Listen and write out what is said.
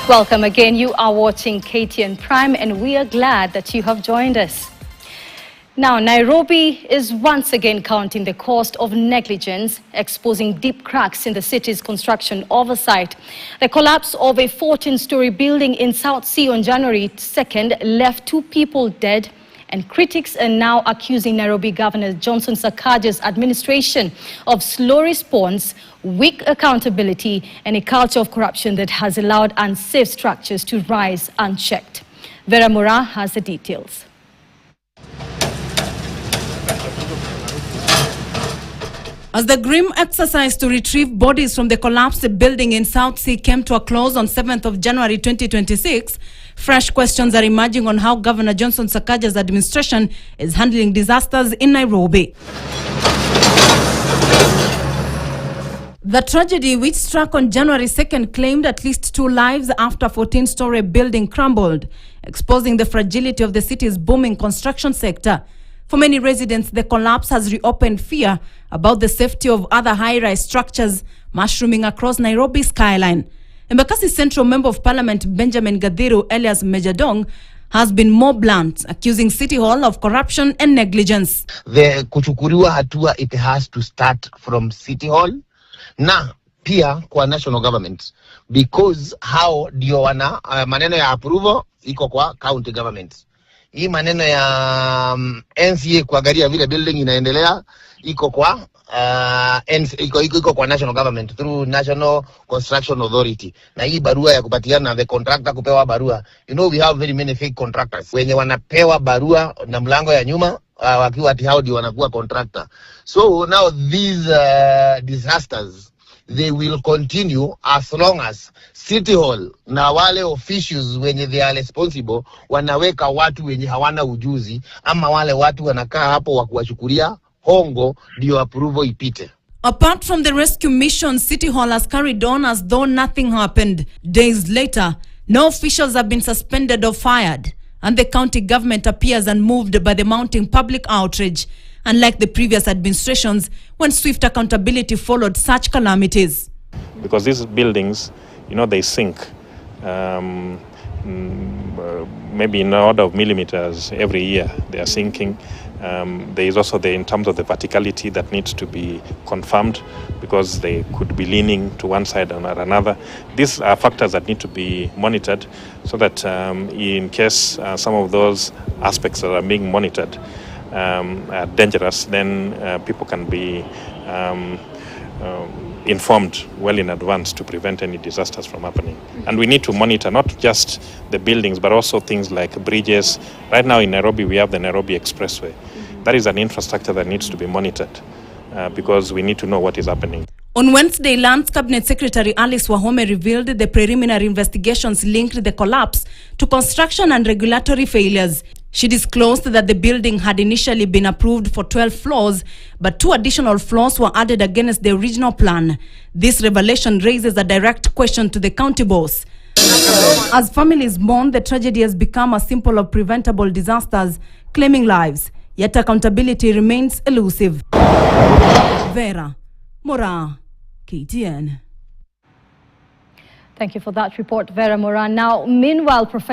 Welcome again. You are watching KTN Prime and we are glad that you have joined us. Now, Nairobi is once again counting the cost of negligence, exposing deep cracks in the city's construction oversight. The collapse of a 14-story building in South Sea on January 2nd left 2 people dead, and critics are now accusing Nairobi Governor Johnson Sakaja's administration of slow response, weak accountability, and a culture of corruption that has allowed unsafe structures to rise unchecked. Vera Mura has the details. As the grim exercise to retrieve bodies from the collapsed building in South Sea came to a close on 7th of January 2026, fresh questions are emerging on how Governor Johnson Sakaja's administration is handling disasters in Nairobi. The tragedy, which struck on January 2nd, claimed at least 2 lives after a 14-story building crumbled, exposing the fragility of the city's booming construction sector. For many residents, the collapse has reopened fear about the safety of other high-rise structures mushrooming across Nairobi's skyline. Embakasi Central Member of Parliament Benjamin Gadhiru Elias Mejadong has been more blunt, accusing City Hall of corruption and negligence. The kuchukuriwa hatua, it has to start from City Hall na pia kwa national government, because how ndio wana maneno ya approval iko kwa county government. Hii maneno ya NCA kuangalia vile building inaendelea iko kwa iko kwa national government through National Construction Authority. Na hii barua ya kupatiana the contractor kupewa barua. You know, we have very many fake contractors wenye wanapewa barua na mlango ya nyuma wakiwa ati hao ndio wanakuwa contractor. So now these disasters, they will continue as long as City Hall na wale officials wenye they are responsible wanaweka watu wenye hawana ujuzi, ama wale watu wanakaa hapo wa kuwachukulia hongo ndio approval ipite. Apart from the rescue mission, City Hall has carried on as though nothing happened. Days later, no officials have been suspended or fired, and the county government appears unmoved by the mounting public outrage, unlike the previous administrations when swift accountability followed such calamities. Because these buildings, you know, they sink maybe in order of millimeters every year. They are sinking. There is also in terms of the verticality that needs to be confirmed, because they could be leaning to one side or another. These are factors that need to be monitored, so that in case some of those aspects that are being monitored are dangerous, then people can be informed well in advance to prevent any disasters from happening. And we need to monitor not just the buildings, but also things like bridges. Right now in Nairobi, we have the Nairobi Expressway. That is an infrastructure that needs to be monitored because we need to know what is happening. On Wednesday, Lands Cabinet Secretary Alice Wahome revealed the preliminary investigations linked the collapse to construction and regulatory failures. She disclosed that the building had initially been approved for 12 floors, but 2 additional floors were added against the original plan. This revelation raises a direct question to the county boss. As families mourn, the tragedy has become a symbol of preventable disasters, claiming lives, yet accountability remains elusive. Vera Mura, KTN. Thank you for that report, Vera Mura. Now, meanwhile, Professor